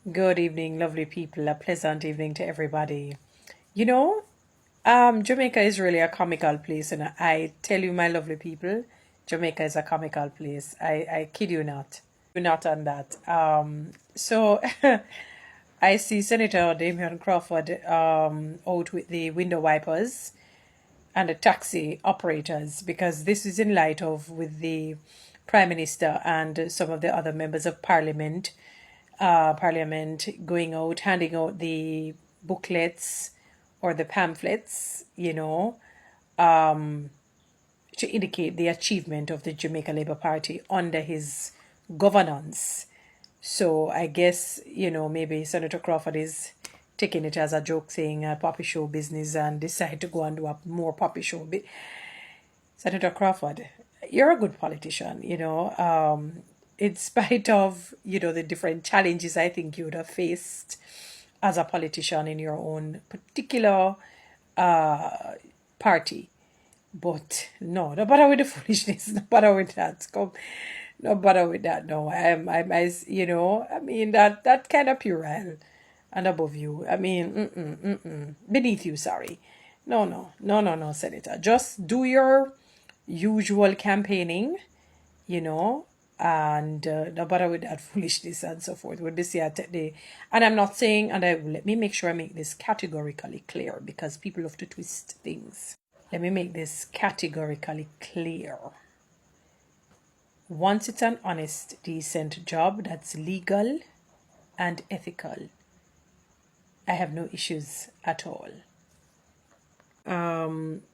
Good evening, lovely people. A pleasant evening to everybody. You know, Jamaica is really a comical place, and I tell you, my lovely people, Jamaica is a comical place. I kid you not. You're not on that. So I see Senator Damion Crawford out with the window wipers and the taxi operators because this is in light of with the Prime Minister and some of the other members of Parliament going out, handing out the booklets or the pamphlets, to indicate the achievement of the Jamaica Labour Party under his governance. So I guess, maybe Senator Crawford is taking it as a joke, saying a puppy show business and decide to go and do a more puppy show. Senator Crawford, you're a good politician, in spite of, the different challenges I think you would have faced as a politician in your own particular party. But no, no bother with the foolishness, no bother with that. Come, no bother with that. No, that kind of puerile and above you. Beneath you, sorry. No, Senator. Just do your usual campaigning, you know, and no bother with that foolishness and so forth. With this year, and I'm not saying, and let me make sure I make this categorically clear because people love to twist things. Let me make this categorically clear. Once it's an honest, decent job that's legal and ethical, I have no issues at all.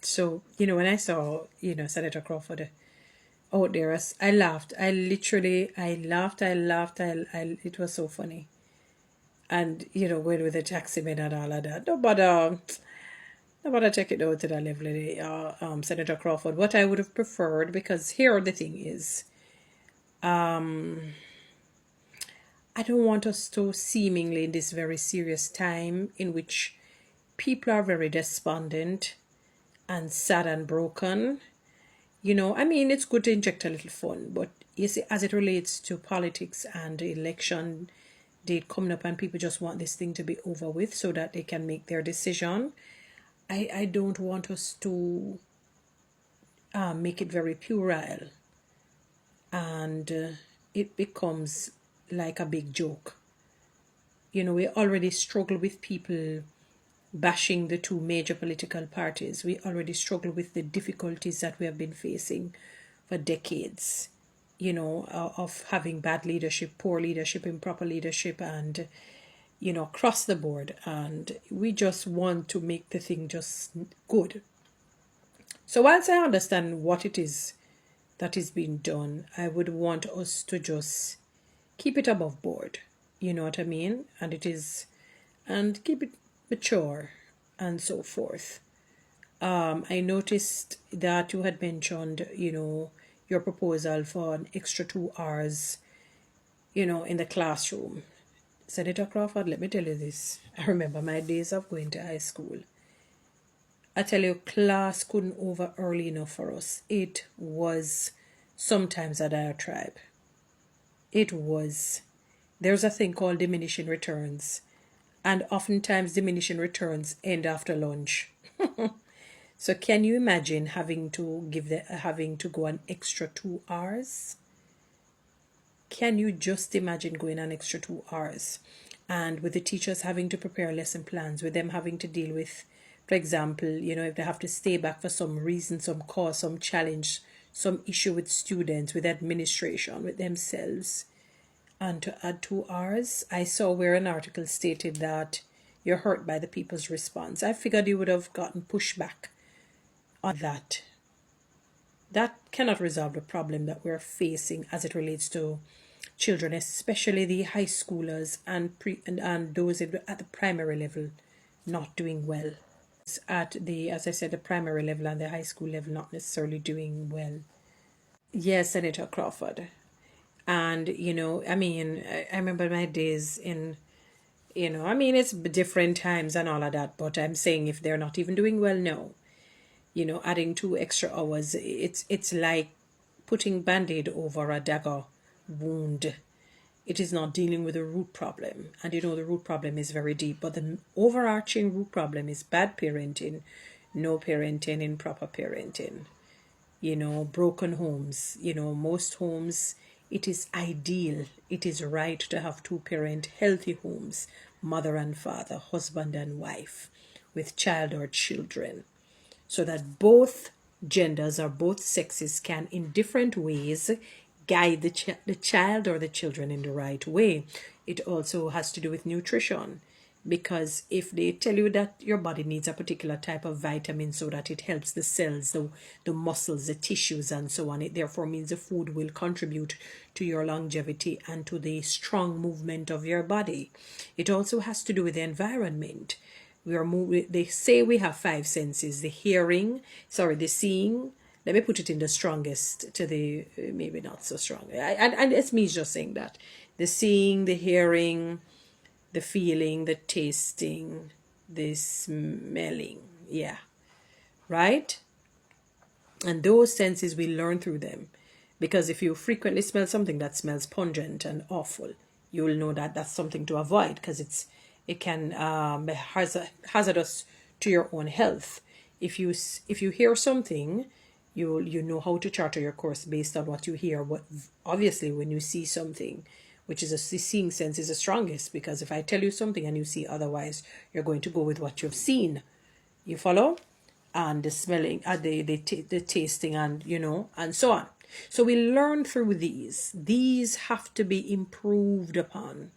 So, when I saw, Senator Crawford out there, I laughed. I laughed. It was so funny. And, going with the taxi men and all of that. Nobody check it out to that level, Senator Crawford. What I would have preferred, because here the thing is, I don't want us to seemingly in this very serious time in which people are very despondent and sad and broken. It's good to inject a little fun, but you see, as it relates to politics and election date coming up and people just want this thing to be over with so that they can make their decision, I don't want us to make it very puerile and it becomes like a big joke. We already struggle with people bashing the two major political parties. We already struggle with the difficulties that we have been facing for decades, of having bad leadership, poor leadership, improper leadership, and, across the board. And we just want to make the thing just good. So once I understand what it is that is being done, I would want us to just keep it above board. You know what I mean? And keep it mature and so forth. I noticed that you had mentioned, your proposal for an extra 2 hours, in the classroom. Senator Crawford, let me tell you this. I remember my days of going to high school. I tell you, class couldn't over early enough for us. It was sometimes a diatribe. It was. There's a thing called diminishing returns. And oftentimes diminishing returns end after lunch. So can you imagine having to go an extra 2 hours? Can you just imagine going an extra 2 hours? And with the teachers having to prepare lesson plans, with them having to deal with, for example, if they have to stay back for some reason, some cause, some challenge, some issue with students, with administration, with themselves, and to add 2 hours. I saw where an article stated that you're hurt by the people's response. I figured you would have gotten pushback on that. That cannot resolve the problem that we're facing as it relates to children, especially the high schoolers and those at the primary level not doing well. At the, as I said, the primary level and the high school level not necessarily doing well. Yes, Senator Crawford. And, I remember my days in, it's different times and all of that, but I'm saying if they're not even doing well, no. Adding 2 extra hours, it's like putting Band-Aid over a dagger wound. It is not dealing with the root problem. And the root problem is very deep. But the overarching root problem is bad parenting, no parenting, improper parenting. Broken homes. Most homes, it is ideal, it is right to have two-parent healthy homes, mother and father, husband and wife, with child or children, so that both genders or both sexes can, in different ways, guide the child or the children in the right way. It also has to do with nutrition, because if they tell you that your body needs a particular type of vitamin so that it helps the cells, the muscles, the tissues, and so on, it therefore means the food will contribute to your longevity and to the strong movement of your body. It also has to do with the environment. They say we have five senses: the seeing. Let me put it in the strongest to the maybe not so strong. And it's me just saying that. The seeing, the hearing, the feeling, the tasting, the smelling. Yeah. Right? And those senses we learn through them. Because if you frequently smell something that smells pungent and awful, you will know that that's something to avoid, because it can be hazardous to your own health. If you hear something, you know how to charter your course based on what you hear. But obviously, when you see something, which is the seeing sense is the strongest, because if I tell you something and you see otherwise, you're going to go with what you've seen. You follow? And the smelling, the tasting, and and so on. So we learn through these. These have to be improved upon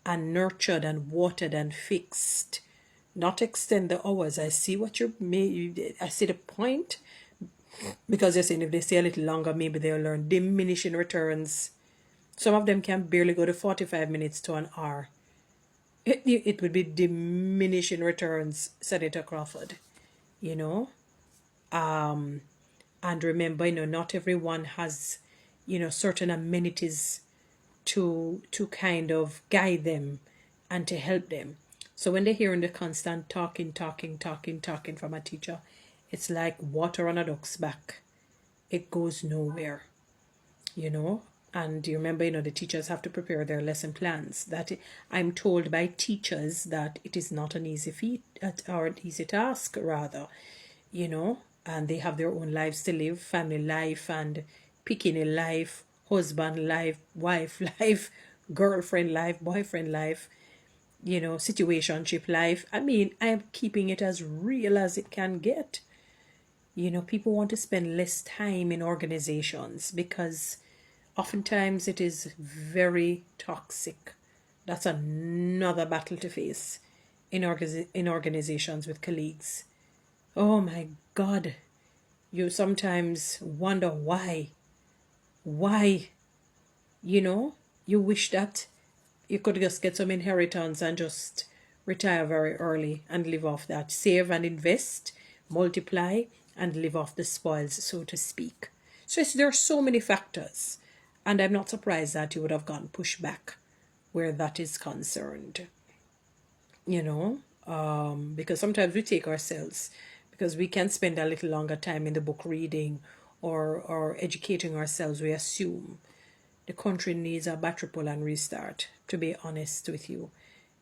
and nurtured and watered and fixed. Not extend the hours. I see I see the point, because you're saying if they stay a little longer, maybe they'll learn. Diminishing returns. Some of them can barely go to 45 minutes to an hour. It would be diminishing returns, Senator Crawford. And remember, not everyone has, certain amenities to kind of guide them and to help them. So when they're hearing the constant talking from a teacher, it's like water on a duck's back. It goes nowhere, And you remember, the teachers have to prepare their lesson plans. That I'm told by teachers that it is not an easy feat or an easy task, rather, and they have their own lives to live, family life and bikini life, husband life, wife life, girlfriend life, boyfriend life, situationship life. I mean, I'm keeping it as real as it can get. People want to spend less time in organizations because oftentimes it is very toxic. That's another battle to face in organizations with colleagues. Oh my God. You sometimes wonder why. Why? You wish that you could just get some inheritance and just retire very early and live off that. Save and invest, multiply, and live off the spoils, so to speak. So there are so many factors. And I'm not surprised that you would have gotten pushed back where that is concerned. Because sometimes we take ourselves, because we can spend a little longer time in the book reading or educating ourselves. We assume the country needs a battery pull and restart, to be honest with you.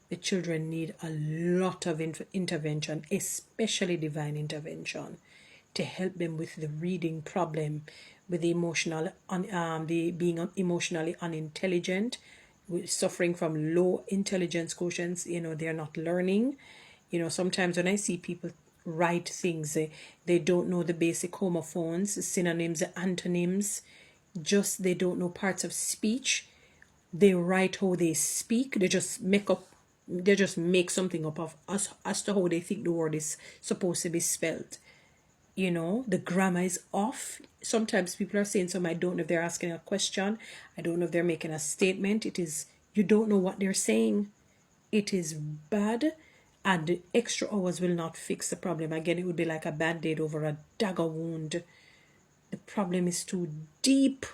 The children need a lot of intervention, especially divine intervention, to help them with the reading problem, with the the being emotionally unintelligent, with suffering from low intelligence quotients. They're not learning. Sometimes when I see people write things, they don't know the basic homophones, the synonyms, the antonyms. Just they don't know parts of speech. They write how they speak. They just make something up of us as to how they think the word is supposed to be spelled. The grammar is off. Sometimes people are saying something. I don't know if they're asking a question. I don't know if they're making a statement. You don't know what they're saying. It is bad, and the extra hours will not fix the problem. Again, it would be like a band-aid over a dagger wound. The problem is too deep,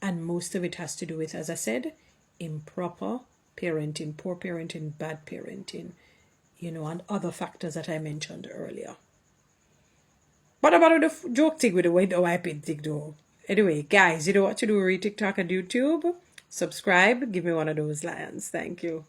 and most of it has to do with, as I said, improper parenting, poor parenting, bad parenting, and other factors that I mentioned earlier. What about the joke thing with the wiping thing though? Anyway, guys, you know what to do with TikTok and YouTube? Subscribe, give me one of those lions. Thank you.